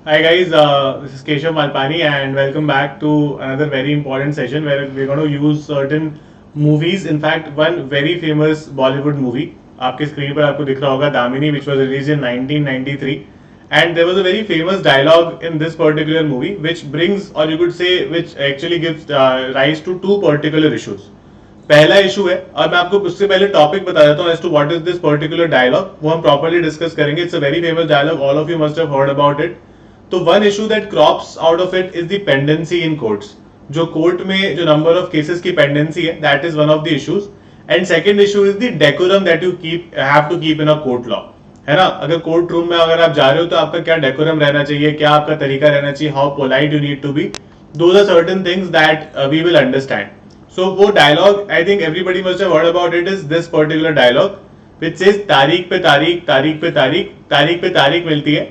Hi guys, this is Keshav Malpani and welcome back to another very important session where we're going to use certain movies. In fact, one very famous Bollywood movie, आपके screen पर आपको दिख रहा होगा, Damini, which was released in 1993, and there was a very famous dialogue in this particular movie, which brings, or you could say, which actually gives rise to two particular issues. पहला issue है, और मैं आपको उससे पहले टॉपिक बता देता हूँ as to what is this particular dialogue, वो हम प्रॉपर्ली डिस्कस करेंगे. It's a very famous dialogue, all of you must have heard about it. तो one issue that crops out of it is the pendency in courts. जो court में जो number of cases की pendency है, that is one of the issues. And second issue is the decorum that you keep have to keep in a court law. है ना, अगर court room में अगर आप जा रहे हो तो आपका क्या डेकोरम रहना चाहिए, क्या आपका तरीका रहना चाहिए, how polite you need to be. Those are certain things that we will understand. So वो dialogue, I think everybody must have heard about it, is this particular dialogue which says तारीख पे तारीख, तारीख पे तारीख, तारीख पे तारीख मिलती है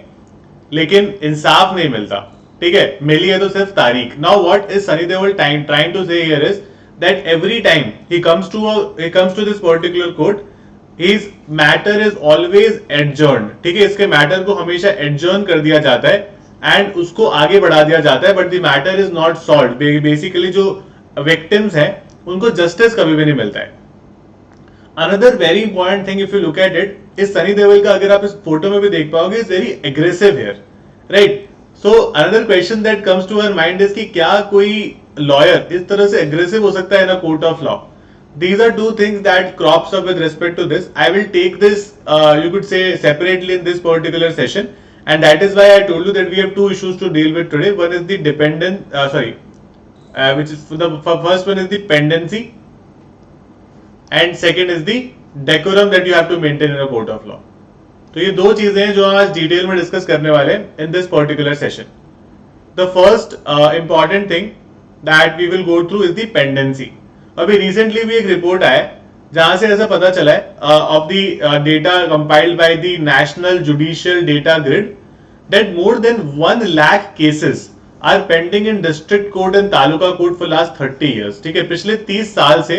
लेकिन इंसाफ नहीं मिलता. ठीक है, मिली है तो सिर्फ तारीख. Now what is Sunny Deol trying to say here is that every time he comes to this particular court, his matter is always adjourned. ठीक है, इसके मैटर को हमेशा adjourn कर दिया जाता है एंड उसको आगे बढ़ा दिया जाता है, but the matter is not solve. Basically जो विक्टिम्स हैं उनको जस्टिस कभी भी नहीं मिलता है. Another very important thing if you look at it is Sunny Deol का, अगर आप इस फोटो में भी देख पाओगे, is very aggressive here, right. So another question that comes to our mind is कि क्या कोई लॉयर इस तरह से एग्रेसिव हो सकता है in a court of law. These are two things that crops up with respect to this. I will take this, you could say, separately in this particular session, and that is why I told you that we have two issues to deal with today. One is the which is the first one is the pendency, and second is the decorum that you have to maintain in a court of law. तो ये दो चीजें हैं जो हम आज detail में discuss करने वाले हैं in this particular session. The first important thing that we will go through is the pendency. अभी रिसेंटली भी एक रिपोर्ट आया जहां से ऐसा पता चला है of the data compiled by the national judicial data grid that more than 1 lakh cases are pending in district court and taluka court for last 30 years. ठीक है, पिछले 30 साल से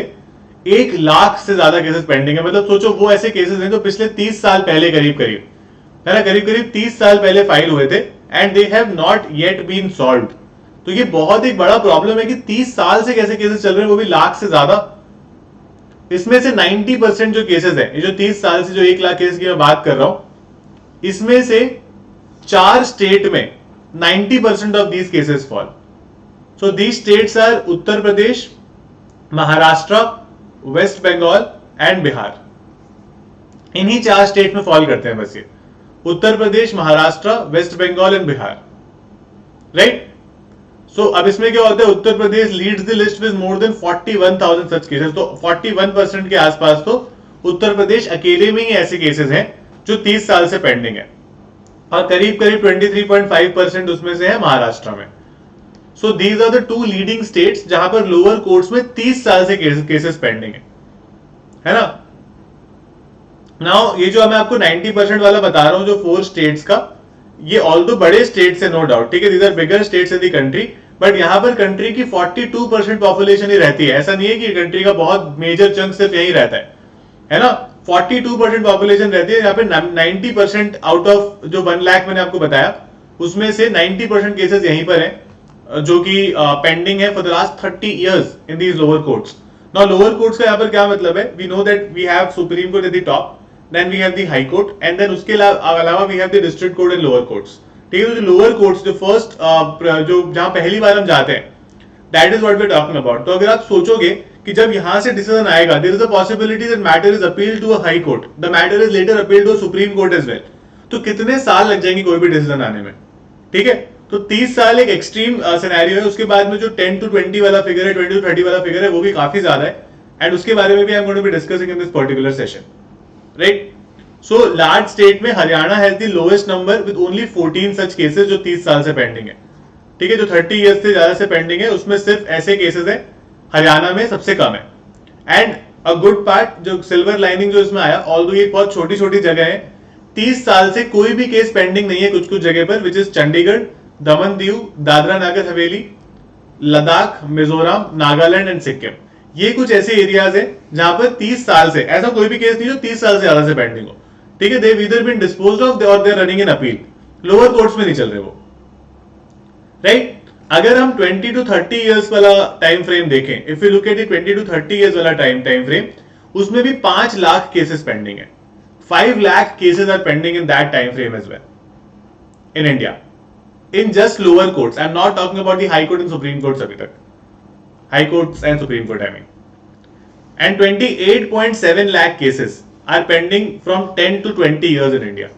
1 लाख से ज्यादा केसेस पेंडिंग है. मतलब सोचो, वो ऐसे केसेस हैं जो पिछले 30 साल पहले करीब है ना, करीब 30 साल पहले फाइल हुए थे and they have not yet been solved. तो ये बहुत एक बड़ा प्रॉब्लम है कि 30 साल से कैसे केसेस चल रहे हैं, वो भी लाख से ज्यादा. इसमें से 90% जो केसेस है, ये जो 30 साल से जो 1 लाख केसेस की मैं बात कर रहा हूं, इसमें से 4 स्टेट में 90% of these cases fall. So these states are Uttar Pradesh, Maharashtra, West Bengal and Bihar. इन्हीं 4 स्टेट में फॉल करते हैं बस ये, Uttar Pradesh, Maharashtra, West Bengal and Bihar, right. So अब इसमें क्या होता है, Uttar Pradesh leads the list with more than 41,000 such cases. तो 41% के आसपास तो उत्तर प्रदेश अकेले में ही ऐसे केसेस हैं जो 30 साल से पेंडिंग है, और करीब 23.5% उसमें से है महाराष्ट्र में. So these are the two leading states जहां पर लोअर कोर्ट्स में 30 साल से केसेस पेंडिंग है ना. नाउ ये जो मैं आपको 90% वाला बता रहा हूं जो 4 स्टेट्स का, ये ऑल दो बड़े स्टेट्स है, नो डाउट. ठीक है, these are bigger states in the country, but यहां पर कंट्री की 42% पॉपुलेशन ही रहती है. ऐसा नहीं है कि कंट्री का बहुत मेजर चंक सिर्फ यही रहता है ना. 42% पॉपुलेशन रहती है यहाँ पे. 90% आउट ऑफ जो 1 लाख मैंने आपको बताया, उसमें से 90% केसेस यहीं पर हैं जो कि पेंडिंग है for the last 30 years in these lower courts. Now lower courts का यहाँ पर क्या मतलब है, we know that we have supreme court at the top, then we have the high court, and then उसके अलावा we have the district court and lower courts. ठीक है, तो लोअर कोर्ट्स जो फर्स्ट जो जहां पहली बार हम जाते हैं, that is what we are talking about. तो अगर आप सोचोगे कि जब यहां से डिसीजन आएगा, there is a possibility that matter is appeal to a high court, the matter is later appeal to a supreme court as well. तो कितने साल लग जाएंगे कोई भी डिसीजन आने में. ठीक है, तो 30 साल एक एक्सट्रीम सिनेरियो है. उसके बाद में जो 10 to 20 वाला फिगर है, 20 to 30 वाला फिगर है, वो भी काफी ज्यादा है, एंड उसके बारे में भी I am going to be discussing in this particular session, right. So large state में Haryana has the lowest number with only 14 such cases जो 30 साल से पेंडिंग है. ठीक है, जो 30 इयर्स से ज्यादा से पेंडिंग है, उसमें सिर्फ ऐसे केसेस है हरियाणा में सबसे कम है. एंड अ गुड पार्ट, जो सिल्वर लाइनिंग जो इसमें आया, ऑल्दो ये बहुत छोटी छोटी जगह है, 30 साल से कोई भी केस पेंडिंग नहीं है कुछ जगह पर, which is Chandigarh, Daman Diu, Dadra Nagar Haveli, Ladakh, Mizoram, Nagaland and Sikkim. ये कुछ ऐसे एरियाज है जहां पर 30 साल से ऐसा कोई भी केस नहीं जो 30 साल से ज्यादा से पेंडिंग हो. ठीक है, they either been disposed of और they are running in appeal. Lower courts में नहीं चल रहे वो. राइट? अगर हम 20 to 30 इयर्स वाला टाइम फ्रेम देखें, if you look eight 20 to 30 years वाला टाइम फ्रेम, उसमें भी 5 लाख केसेस पेंडिंग है. 5 lakh cases are pending in that time frame as well in India, in just lower courts. I'm not talking about the high court and supreme courts abhi tak, high courts and supreme court I mean. And 28.7 lakh cases are pending from 10 to 20 years in India.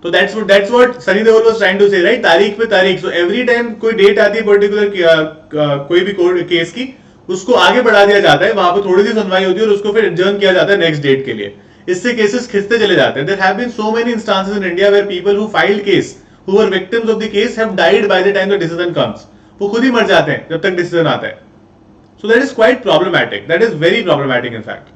So that's what Sunny Deol was trying to say, right? तारीख पे तारीख. So every time कोई date आती है particular कोई भी court case की, उसको आगे बढ़ा दिया जाता है, वहां पे थोड़ी सी सुनवाई होती है और उसको फिर एडजर्न किया जाता है नेक्स्ट डेट के लिए. इससे केसेस खिंचते चले जाते हैं. There have been so many instances in India where people who filed case, who were victims of the case, have died by the time the decision comes. वो खुद ही मर जाते हैं जब तक डिसीजन आता है. So that is quite problematic. That is very problematic in fact.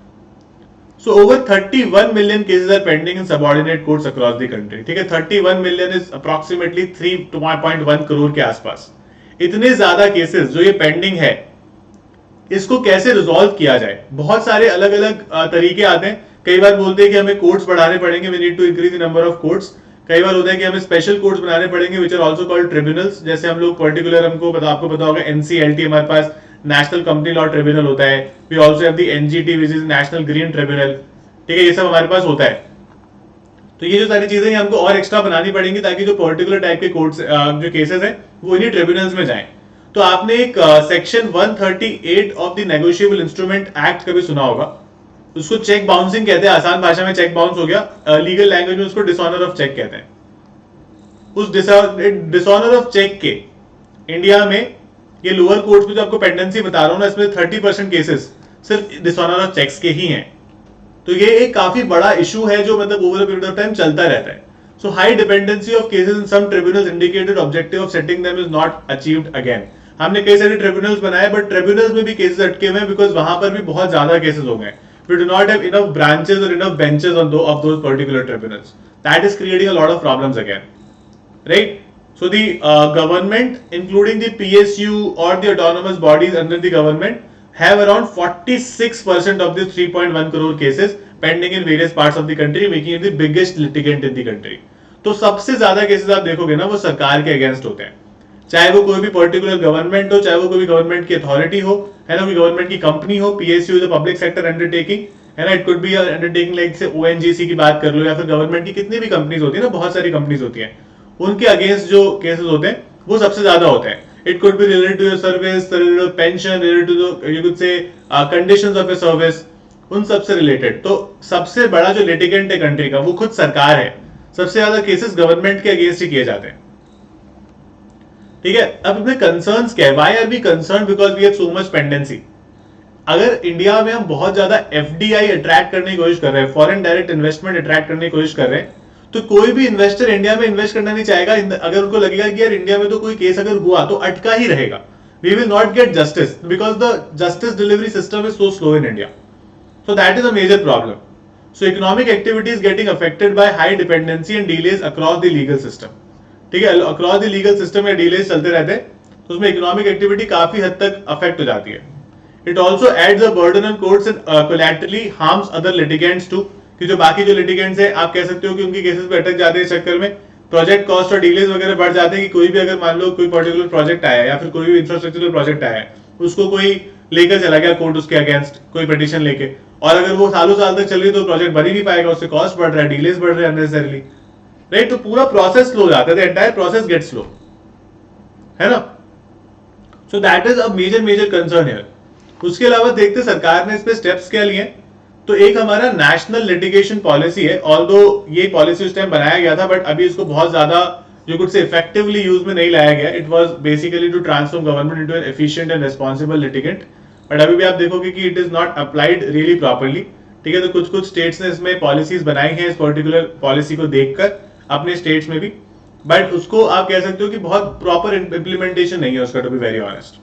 So over 31 million cases are pending in subordinate courts across the country. ठीक है, 31 million is approximately 3.1 crore के आसपास. इतने ज्यादा केसेस जो ये पेंडिंग है, इसको कैसे रिजॉल्व किया जाए? बहुत सारे अलग अलग तरीके आते हैं. कई बार बोलते हैं कि हमें कोर्ट्स बढ़ाने पड़ेंगे, we need to increase the number of courts. कई बार होता है कि हमें स्पेशल कोर्ट्स बनाने पड़ेंगे which are also called tribunals. जैसे हम लोग पर्टिकुलर आपको पता होगा एनसीएलटी, हमारे पास नेशनल कंपनी लॉ ट्रिब्यूनल होता है. We also have the NGT which is national green tribunal. ठीक है, ये सब हमारे पास होता है. तो ये जो सारी चीजें हमको और एक्स्ट्रा बनानी पड़ेंगी ताकि जो पर्टिकुलर टाइप के कोर्ट्स जो केसेस हैं वो इन्हीं ट्रिब्यूनल्स में जाएं. तो आपने एक section 138 of the negotiable instrument act कभी सुना होगा. उसको चेक बाउंसिंग कहते हैं. आसान भाषा में चेक बाउंस हो गया, लीगल लैंग्वेज में उसको डिसऑनर ऑफ चेक कहते हैं. उस डिसऑनर ऑफ चेक के इंडिया में ये लोअर कोर्ट्स में जो आपको पेंडेंसी बता रहा हूं ना, इसमें 30% केसेस सिर्फ डिसऑनर ऑफ चेक्स के ही हैं. तो ये एक काफी बड़ा इशू है जो मतलब over a period of time चलता रहता है. So high dependency of cases in some tribunals indicated objective of setting them is not achieved again. हमने कई सारे ट्रिब्यूनल्स बनाए बट ट्रिब्यूनल्स में भी केसेस अटके हुए हैं बिकॉज वहां पर भी बहुत ज्यादा केसेस हो गए. We do not have enough branches or enough benches of those particular tribunals. That is creating a lot of problems again, right? So the government, including the PSU or the autonomous bodies under the government, have around 46% of the 3.1 crore cases pending in various parts of the country, making it the biggest litigant in the country. तो सबसे ज्यादा cases आप देखोगे ना वो सरकार के against होते हैं, चाहे वो कोई भी पर्टिकुलर गवर्नमेंट हो, चाहे वो कोई गवर्नमेंट की अथॉरिटी हो, है ना, कोई गवर्नमेंट की कंपनी हो. PSU is a public sector undertaking, है ना. It could be undertaking like से ओएनजीसी की बात कर लो, या फिर गवर्नमेंट की कितनी भी कंपनीज होती है ना, बहुत सारी कंपनीज होती हैं, उनके अगेंस्ट जो केसेस होते हैं वो सबसे ज्यादा होते हैं. It could be related to your service, related to pension, related to you could say conditions of your service, उन सबसे रिलेटेड. तो सबसे बड़ा जो लिटिगेंट है कंट्री का वो खुद सरकार है. सबसे ज्यादा केसेस गवर्नमेंट के अगेंस्ट ही किए जाते हैं. ठीक है, अब अपने कंसर्न्स क्या है? Why are we concerned? Because we have so much pendency. अगर इंडिया में हम बहुत ज्यादा एफडीआई अट्रैक्ट करने की कोशिश कर रहे हैं, फॉरेन डायरेक्ट इन्वेस्टमेंट अट्रैक्ट करने की कोशिश कर रहे हैं, तो कोई भी इन्वेस्टर इंडिया में इन्वेस्ट करना नहीं चाहेगा अगर उनको लगेगा कि यार इंडिया में तो कोई केस अगर हुआ तो अटका ही रहेगा. We will not get justice because the justice delivery system is so slow in India. So that is a major problem. So economic activity is getting affected by high dependency and delays across the legal system. ठीक है, across the legal system में delays चलते रहते हैं, तो उसमें economic activity काफी हद तक अफेक्ट हो जाती है. It also adds a burden on courts and collaterally harms other litigants too, कि जो बाकी जो लिटिगेंट्स हैं आप कह सकते हो कि उनकी केसेस पे अटक जाते हैं. इस चक्कर में प्रोजेक्ट कॉस्ट और डिलेज वगैरह बढ़ जाते हैं. कि कोई भी अगर मान लो कोई पर्टिकुलर प्रोजेक्ट आया है या फिर कोई भी इंफ्रास्ट्रक्चरल प्रोजेक्ट आया है, उसको कोई लेकर चला गया कोर्ट उसके अगेंस्ट कोई पिटीशन लेके, और अगर वो सालों साल तक चल रही तो प्रोजेक्ट बन ही नहीं पाएगा, उससे कॉस्ट बढ़ रहा है, डिलेज बढ़ रहे हैं अननेसेसरली, राइट. तो पूरा प्रोसेस स्लो हो जाता है, the entire process get slow, है ना. So that is a major concern here. उसके अलावा देखते सरकार ने इस पे स्टेप्स क्या लिए. तो एक हमारा नेशनल लिटिगेशन पॉलिसी है. ऑल्दो ये पॉलिसी उस टाइम बनाया गया था बट अभी इसको बहुत ज्यादा जो कुछ से इफेक्टिवली यूज में नहीं लाया गया. It was basically to transform government into an efficient and responsible litigant, but अभी भी आप देखोगे कि it is not applied really properly. ठीक है, तो कुछ स्टेट्स ने इसमें पॉलिसीज बनाई हैं इस पर्टिकुलर पॉलिसी को देखकर अपने स्टेट्स में भी, बट उसको आप कह सकते हो कि बहुत प्रॉपर इंप्लीमेंटेशन नहीं है उसका, टू बी वेरी ऑनेस्ट.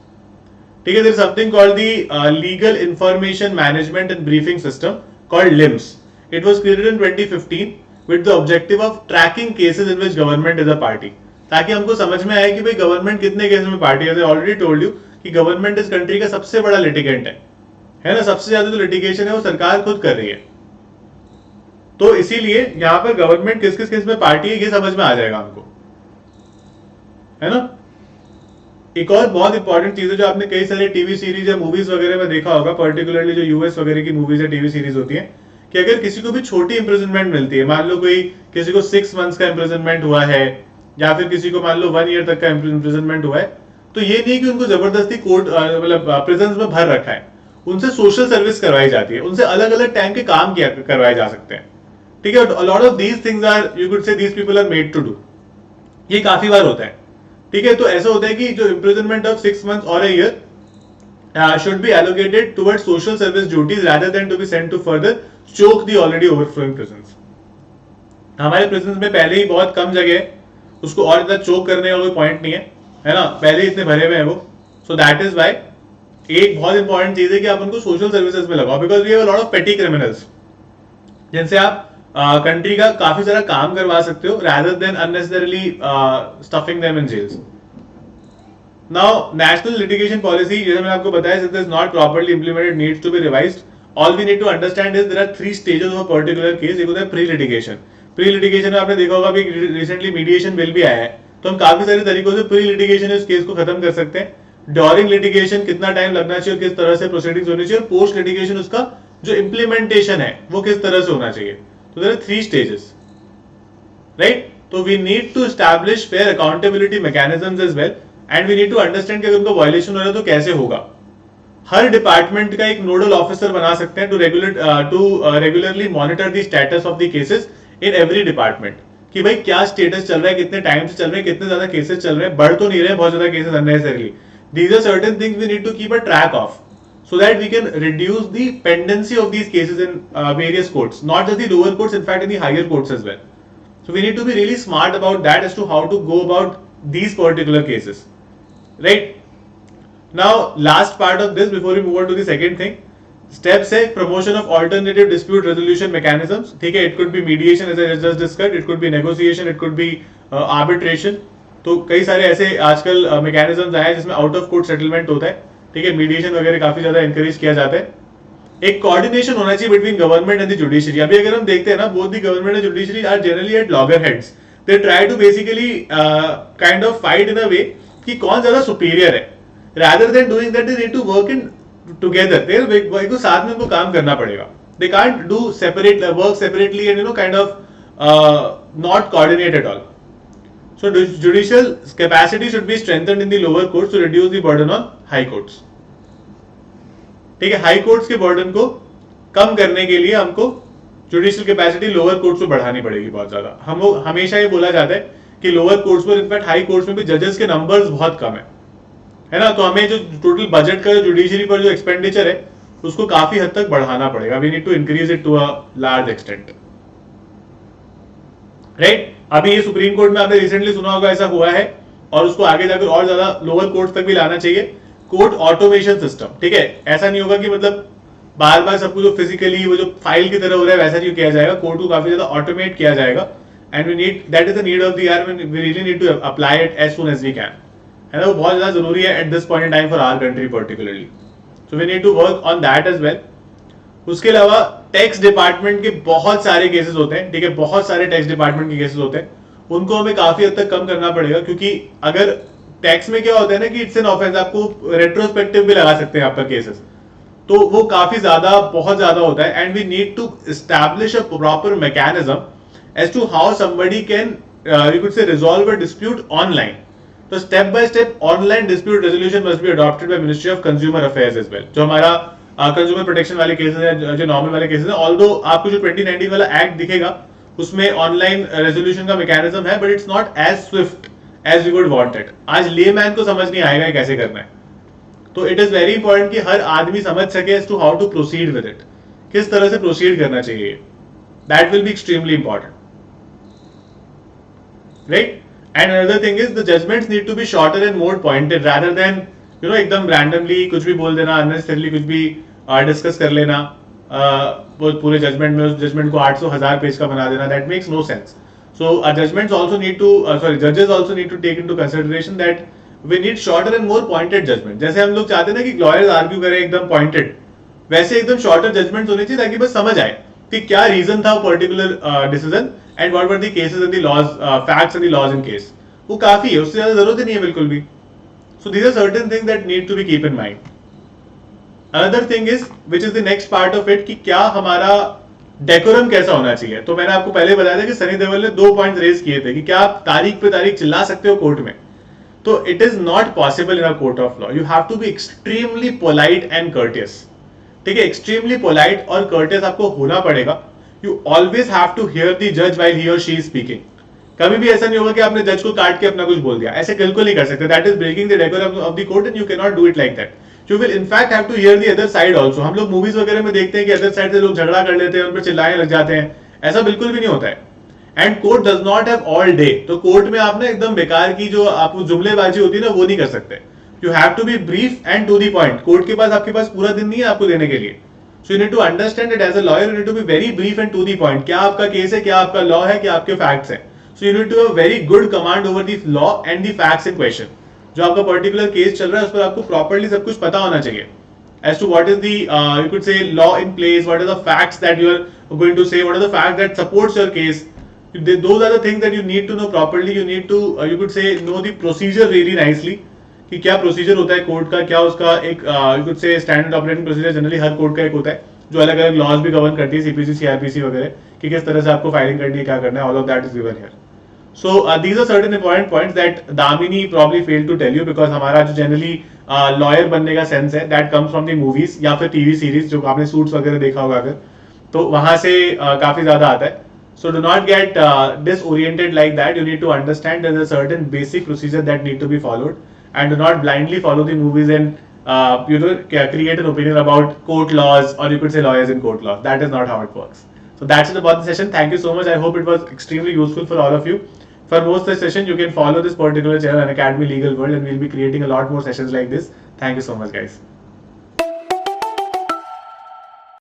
ठीक है, there is something called the legal information management and briefing system called LIMS. It was created in 2015 with the objective of tracking cases in which government is a party, ताकि हमको समझ में आए कि भाई government कितने केसेस में party है. ऑलरेडी टोल्ड यू कि गवर्नमेंट इस कंट्री का सबसे बड़ा लिटिगेंट है ना. सबसे ज्यादा जो लिटिगेशन है वो सरकार खुद कर रही है. तो इसीलिए यहां पर गवर्नमेंट किस किस केस में पार्टी है ये समझ में आ जाएगा हमको, है ना. एक और बहुत इंपॉर्टेंट चीज है जो आपने कई सारे टीवी सीरीज या मूवीज वगैरह में देखा होगा, पर्टिकुलरली जो यूएस वगैरह की मूवीज या टीवी सीरीज होती है, कि अगर किसी को भी छोटी इंप्रिजनमेंट मिलती है, मान लो कोई किसी को 6 मंथ्स का इंप्रिजनमेंट हुआ है या फिर किसी को मान लो 1 ईयर तक का इंप्रिजनमेंट हुआ है, तो ये नहीं कि उनको जबरदस्ती कोर्ट मतलब प्रिजन में भर रखा है, उनसे सोशल सर्विस करवाई जाती है, उनसे अलग अलग टाइम के काम किया करवाए जा सकते हैं, ठीक है। Lot of these things are, you could say these people are made to do, ये काफी बार होता है, ठीक है। तो ऐसा होता है कि जो इंप्रिजनमेंट ऑफ 6 मंथ्स और a year should be allocated towards social service duties rather than to be sent to further choke the already overflowing prisons. हमारे prisons में पहले ही बहुत कम जगह है, उसको और ज्यादा चोक करने का कोई पॉइंट नहीं है ना, पहले ही इतने भरे हुए हैं वो। सो दैट इज वाई एक बहुत इंपॉर्टेंट चीज है कि आप उनको सोशल सर्विसेज में लगाओ, because we have a lot of petty criminals जिनसे आप कंट्री का काफी सारा काम करवा सकते हो rather than unnecessarily stuffing them in jails. Now, national litigation policy, जैसे मैंने आपको बताया, if it is not properly implemented, needs to be revised. All we need to understand is there are 3 stages of a particular case. एक होता है pre litigation. Pre litigation में आपने देखा होगा भी रिसेंटली मीडिएशन बिल भी आया है, तो हम काफी सारे तरीकों से प्री लिटिगेशन इस केस को खत्म कर सकते हैं। ड्यूरिंग लिटिगेशन कितना टाइम लगना चाहिए, किस तरह से प्रोसीडिंग्स होनी चाहिए, और पोस्ट लिटिगेशन उसका जो इम्प्लीमेंटेशन है वो किस तरह से होना चाहिए। तो देयर आर 3 स्टेजेस, राइट। तो we need to establish fair accountability mechanisms as well, and we need to understand कि अगर उनको वायलेशन हो रहा है तो कैसे होगा। हर डिपार्टमेंट का एक नोडल ऑफिसर बना सकते हैं to regularly monitor the status of the cases in every department, कि भाई क्या स्टेटस चल रहा है, कितने टाइम से चल रहे हैं, कितने ज्यादा केसेस चल रहे हैं, बढ़ तो नहीं रहे बहुत ज्यादा cases unnecessarily. These are certain things we need to keep a track of, so that we can reduce the pendency of these cases in various courts, not just the lower courts, in fact in the higher courts as well. So we need to be really smart about that as to how to go about these particular cases, right? Now last part of this before we move on to the second thing, steps है promotion of alternative dispute resolution mechanisms, ठीक है। it could be mediation as I just discussed, it could be negotiation, it could be arbitration। तो कई सारे ऐसे आजकल mechanisms आए हैं जिसमें out of court settlement होता है, ठीक है। मीडिएशन वगैरह काफी ज्यादा एनकरेज किया जाता है। एक कोऑर्डिनेशन होना चाहिए between government and the judiciary. अभी अगर हम देखते हैं ना, both the government and judiciary are generally at loggerheads, they try to basically kind of fight in a way कि कौन ज्यादा सुपीरियर है, rather than doing that they need to work in together, they साथ में उनको काम करना पड़ेगा। They can't do separate work separately and kind of not coordinate at all. So judicial capacity should be strengthened in the lower courts to reduce the burden on high courts. ठीक है, high courts के burden को कम करने के लिए हमको judicial capacity lower courts में बढ़ानी पड़ेगी बहुत ज्यादा। हम लोग हमेशा ये बोला जाता है कि लोअर कोर्ट्स पर, इनफैक्ट हाई कोर्ट्स में भी जजेस के नंबर्स बहुत कम है ना, तो हमें जो टोटल बजट का जुडिशरी पर जो एक्सपेंडिचर है उसको काफी हद तक बढ़ाना पड़ेगा। We need to increase it to a large extent, right. अभी ये सुप्रीम कोर्ट में आपने रिसेंटली सुना होगा ऐसा हुआ है, और उसको आगे जाकर और ज्यादा लोअर कोर्ट तक भी लाना चाहिए। कोर्ट ऑटोमेशन सिस्टम, ठीक है, ऐसा नहीं होगा कि मतलब बार बार सब कुछ जो फिजिकली वो जो फाइल की तरह हो रहा है वैसा नहीं किया जाएगा, कोर्ट को काफी ज्यादा ऑटोमेट किया जाएगा, and we need that is the need of the hour, we really need to apply it as soon as we can, है ना। वो बहुत ज्यादा जरूरी है at this point in time for our country particularly, so we need to work on that as well. उसके अलावा tax department के बहुत सारे केसेस होते हैं, ठीक है, बहुत सारे टैक्स डिपार्टमेंट के केसेस होते हैं, उनको हमें काफी हद तक कम करना पड़ेगा, क्योंकि अगर टैक्स में क्या होता है ना कि इट्स एन ऑफेंस, आपको रेट्रोस्पेक्टिव भी लगा सकते हैं आप पर केसेस, तो वो काफी ज्यादा बहुत ज्यादा होता है, and we need to establish a proper mechanism as to how somebody can you could say resolve a dispute online. तो step by step online dispute resolution must be adopted by ministry of consumer affairs as well. जो हमारा consumer protection वाले cases है, जो normal वाले cases है, although आपको जो 2019 वाला एक्ट दिखेगा उसमें ऑनलाइन रेजोल्यूशन का मैकेनिज्म है, but it's not as swift as we would want it. आज लेमैन को समझ नहीं आएगा कैसे करना है, तो इट इज वेरी इंपॉर्टेंट कि हर आदमी समझ सके as to how to proceed with it, किस तरह से प्रोसीड करना चाहिए, that will be extremely important, right. And another thing is the judgments need to be shorter and more pointed rather than एकदम रैंडमली कुछ भी बोल देना, अननेसेसरली कुछ भी डिस्कस कर लेना, वो पूरे जजमेंट में उस जजमेंट को 800,000 पेज का बना देना, that makes no sense. So judgments also need to जजेस also need to take into consideration that we need shorter and more pointed judgment. जैसे हम लोग चाहते हैं ना कि लॉयर्स आर्ग्यू करें एकदम पॉइंटेड, वैसे एकदम शॉर्टर जजमेंट्स होने चाहिए ताकि बस समझ आए कि क्या रीजन था particular decision and what were the cases and the laws, facts and the laws in case. वो काफी है, उससे ज्यादा जरूरत ही नहीं है बिल्कुल भी। So these are certain things that need to be keep in mind. Another thing is, which is the next part of it, कि क्या हमारा डेकोरम कैसा होना चाहिए. तो मैंने आपको पहले बताया था कि सनी देओल ने 2 पॉइंट्स रेज किए थे कि क्या आप तारीख पे तारीख चिल्ला सकते हो कोर्ट में. तो it is not possible in a court of law. You have to be extremely polite and courteous. ठीक है, एक्सट्रीमली पोलाइट और कर्टियस आपको होना पड़ेगा. You always have to hear the जज while he or she is speaking. कभी भी ऐसा नहीं होगा कि आपने जज को काट के अपना कुछ बोल दिया. ऐसे बिल्कुल नहीं कर सकते. That is breaking the decorum of the court and you can not do it like that. You will in fact have to hear the other side also. हम लोग मूवीज वगैरह में देखते हैं कि अदर साइड से लोग झगड़ा कर लेते हैं, उन पर चिल्लाने लग जाते हैं. ऐसा बिल्कुल भी नहीं होता है. And court does not have all day. तो कोर्ट में आप ना एकदम बेकार की जो आपको जुमलेबाजी होती है ना, वो नहीं कर सकते. You have to be brief and to the point. Court के पास आपके पास पूरा दिन नहीं है आपको देने के लिए. So you need to understand it as a lawyer. You need to be very brief and to the point. क्या आपका केस है, क्या आपका लॉ है, क्या आपके फैक्ट्स है. So you need to have very good command over the law and the facts in question. जो आपका पर्टिकुलर केस चल रहा है उस पर आपको प्रॉपर्ली सब कुछ पता होना चाहिए. As to what is the you could say law in place, what are the facts that you are going to say, what are the facts that supports your case. Those are the things that you need to know properly. You need to you could say know the procedure really nicely. कि क्या procedure होता है court का, क्या उसका एक you could say standard operating procedure generally her court का एक होता है जो अलग अलग लॉज भी गवर्न करती है, सीपीसी सीआरपीसी वगैरह, कि किस तरह से आपको फाइलिंग करनी है, क्या करना है. All of that is given here. So these are certain important points that Damini probably failed to tell you because हमारा जो generally lawyer बनने का sense है that comes from the movies या फिर TV series जो आपने Suits वगैरह देखा होगा अगर, तो वहाँ से काफी ज्यादा आता है. So do not get disoriented like that. You need to understand there is a certain basic procedure that need to be followed and do not blindly follow the movies and you know create an opinion about court laws or you could say lawyers in court laws. That is not how it works. So that's it about the session. Thank you so much. I hope it was extremely useful for all of you. For most of the session, you can follow this particular channel, Unacademy Legal World, and we'll be creating a lot more sessions like this. Thank you so much, guys.